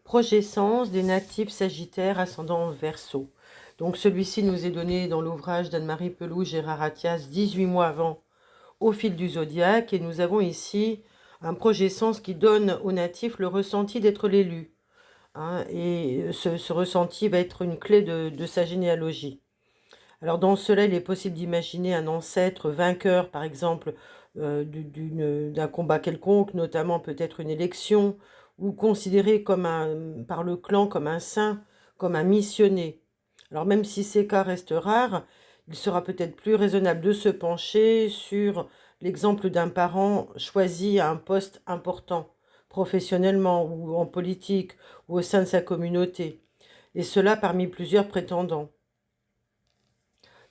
Progescence des natifs sagittaires ascendant Verseau. Donc celui-ci nous est donné dans l'ouvrage d'Anne-Marie Pelou, Gérard Attias, 18 mois avant, au fil du zodiaque. Et nous avons ici un progescence qui donne aux natifs le ressenti d'être l'élu. Et ce ressenti va être une clé de sa généalogie. Alors dans cela, il est possible d'imaginer un ancêtre vainqueur, par exemple, d'un combat quelconque, notamment peut-être une élection, ou considéré par le clan comme un saint, comme un missionné. Alors même si ces cas restent rares, il sera peut-être plus raisonnable de se pencher sur l'exemple d'un parent choisi à un poste important, professionnellement ou en politique, ou au sein de sa communauté, et cela parmi plusieurs prétendants.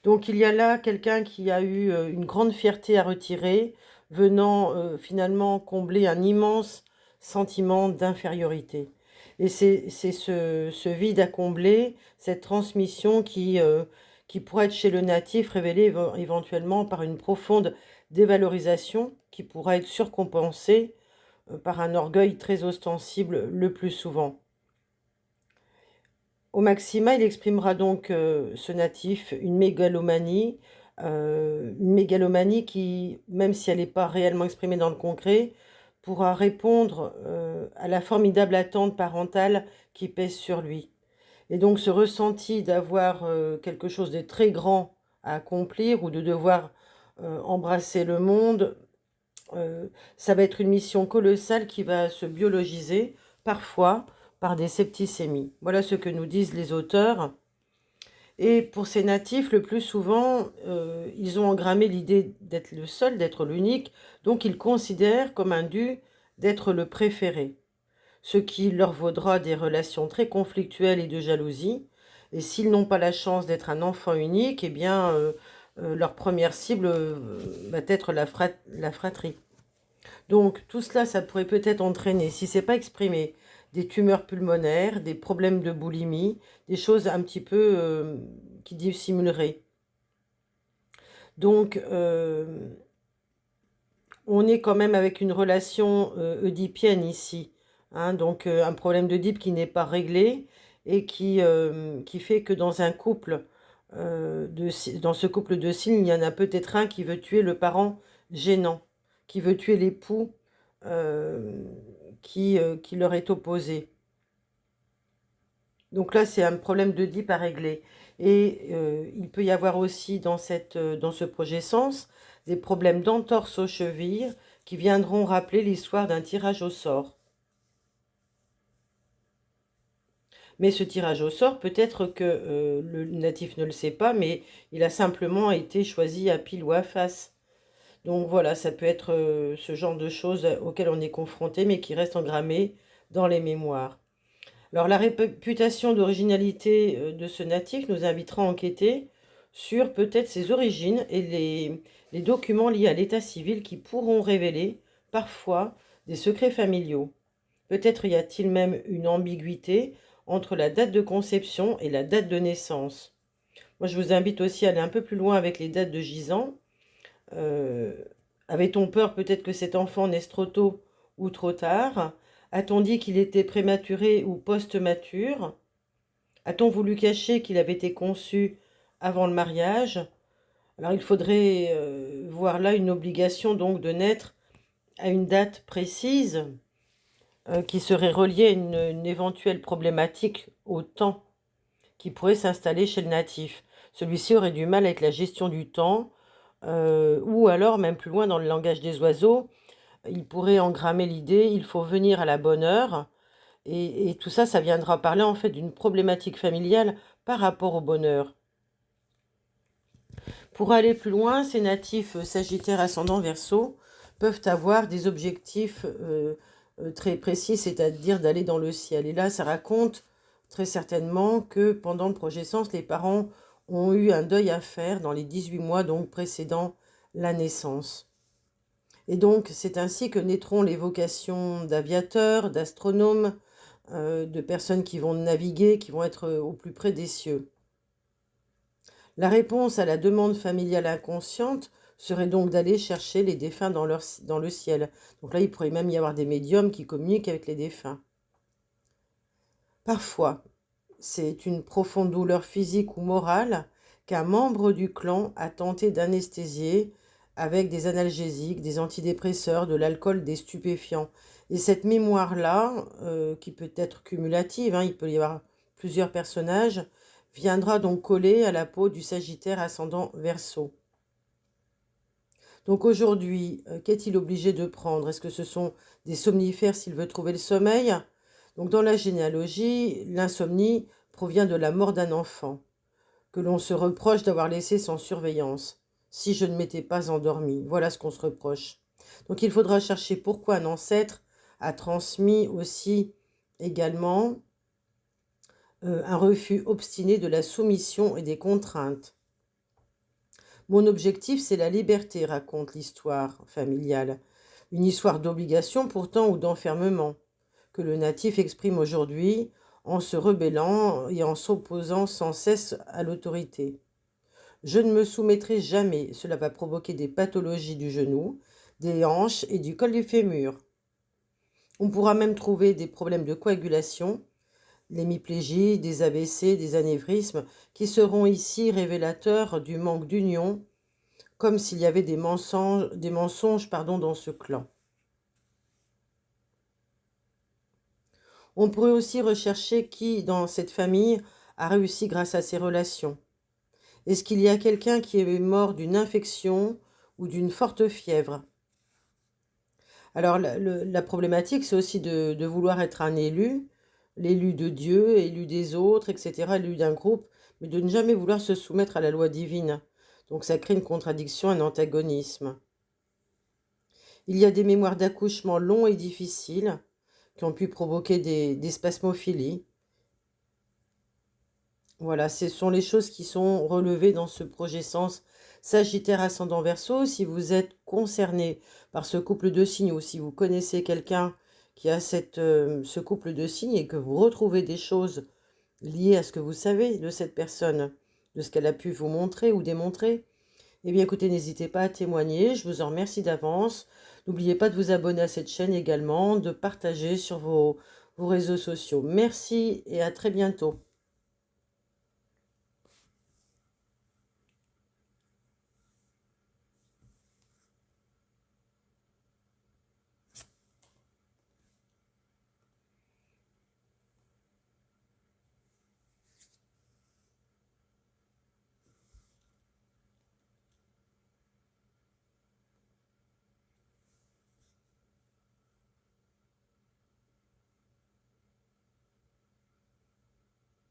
Donc il y a là quelqu'un qui a eu une grande fierté à retirer, venant finalement combler un immense sentiment d'infériorité. Et c'est ce vide à combler, cette transmission qui pourrait être chez le natif révélée éventuellement par une profonde dévalorisation qui pourrait être surcompensée par un orgueil très ostensible le plus souvent. Au maxima, il exprimera donc, ce natif, une mégalomanie qui, même si elle n'est pas réellement exprimée dans le concret, pourra répondre, à la formidable attente parentale qui pèse sur lui. Et donc ce ressenti d'avoir, quelque chose de très grand à accomplir ou de devoir, embrasser le monde, ça va être une mission colossale qui va se biologiser, parfois, par des septicémies. Voilà ce que nous disent les auteurs. Et pour ces natifs, le plus souvent, ils ont engrammé l'idée d'être le seul, d'être l'unique, donc ils considèrent comme un dû d'être le préféré, ce qui leur vaudra des relations très conflictuelles et de jalousie. Et s'ils n'ont pas la chance d'être un enfant unique, eh bien, leur première cible va être la fratrie. Donc tout cela, ça pourrait peut-être entraîner, si ce n'est pas exprimé, des tumeurs pulmonaires, des problèmes de boulimie, des choses un petit peu qui dissimuleraient. Donc on est quand même avec une relation oedipienne ici. Donc un problème d'Oedipe qui n'est pas réglé et qui fait que dans un couple, dans ce couple de signes, il y en a peut-être un qui veut tuer le parent gênant, qui veut tuer l'époux euh, qui leur est opposé. Donc là, c'est un problème d'Oedipe à régler. Et il peut y avoir aussi dans ce projet sens des problèmes d'entorse aux chevilles qui viendront rappeler l'histoire d'un tirage au sort. Mais ce tirage au sort, peut-être que le natif ne le sait pas, mais il a simplement été choisi à pile ou à face. Donc voilà, ça peut être ce genre de choses auxquelles on est confronté, mais qui restent engrammées dans les mémoires. Alors la réputation d'originalité de ce natif nous invitera à enquêter sur peut-être ses origines et les documents liés à l'état civil qui pourront révéler parfois des secrets familiaux. Peut-être y a-t-il même une ambiguïté entre la date de conception et la date de naissance. Moi, je vous invite aussi à aller un peu plus loin avec les dates de gisant. Euh, Avait-on peur peut-être que cet enfant naisse trop tôt ou trop tard? A-t-on dit qu'il était prématuré ou post-mature? A-t-on voulu cacher qu'il avait été conçu avant le mariage? Alors il faudrait voir là une obligation donc de naître à une date précise qui serait reliée à une éventuelle problématique au temps qui pourrait s'installer chez le natif. Celui-ci aurait du mal avec la gestion du temps, ou alors même plus loin dans le langage des oiseaux, il pourrait engrammer l'idée, il faut venir à la bonne heure, et tout ça, ça viendra parler en fait d'une problématique familiale par rapport au bonheur. Pour aller plus loin, ces natifs Sagittaire ascendant Verseau peuvent avoir des objectifs très précis, c'est-à-dire d'aller dans le ciel. Et là, ça raconte très certainement que pendant le projet Sens, les parents ont eu un deuil à faire dans les 18 mois donc précédant la naissance. Et donc, c'est ainsi que naîtront les vocations d'aviateurs, d'astronomes, de personnes qui vont naviguer, qui vont être au plus près des cieux. La réponse à la demande familiale inconsciente serait donc d'aller chercher les défunts dans le ciel. Donc là, il pourrait même y avoir des médiums qui communiquent avec les défunts. Parfois, c'est une profonde douleur physique ou morale qu'un membre du clan a tenté d'anesthésier avec des analgésiques, des antidépresseurs, de l'alcool, des stupéfiants. Et cette mémoire-là, qui peut être cumulative, il peut y avoir plusieurs personnages, viendra donc coller à la peau du Sagittaire ascendant Verseau. Donc aujourd'hui, qu'est-il obligé de prendre? Est-ce que ce sont des somnifères s'il veut trouver le sommeil? Donc dans la généalogie, l'insomnie provient de la mort d'un enfant, que l'on se reproche d'avoir laissé sans surveillance. Si je ne m'étais pas endormi, voilà ce qu'on se reproche. Donc il faudra chercher pourquoi un ancêtre a transmis aussi également un refus obstiné de la soumission et des contraintes. Mon objectif, c'est la liberté, raconte l'histoire familiale. Une histoire d'obligation pourtant ou d'enfermement, que le natif exprime aujourd'hui en se rebellant et en s'opposant sans cesse à l'autorité. Je ne me soumettrai jamais, cela va provoquer des pathologies du genou, des hanches et du col du fémur. On pourra même trouver des problèmes de coagulation, l'hémiplégie, des AVC, des anévrismes, qui seront ici révélateurs du manque d'union, comme s'il y avait des mensonges dans ce clan. On pourrait aussi rechercher qui, dans cette famille, a réussi grâce à ses relations. Est-ce qu'il y a quelqu'un qui est mort d'une infection ou d'une forte fièvre? Alors, la problématique, c'est aussi de vouloir être un élu, l'élu de Dieu, élu des autres, etc., élu d'un groupe, mais de ne jamais vouloir se soumettre à la loi divine. Donc, ça crée une contradiction, un antagonisme. Il y a des mémoires d'accouchement longs et difficiles qui ont pu provoquer des spasmophilies. Voilà, ce sont les choses qui sont relevées dans ce projet Sens Sagittaire ascendant Verseau. Si vous êtes concerné par ce couple de signes ou si vous connaissez quelqu'un qui a ce couple de signes et que vous retrouvez des choses liées à ce que vous savez de cette personne, de ce qu'elle a pu vous montrer ou démontrer, eh bien écoutez, n'hésitez pas à témoigner, je vous en remercie d'avance. N'oubliez pas de vous abonner à cette chaîne également, de partager sur vos réseaux sociaux. Merci et à très bientôt.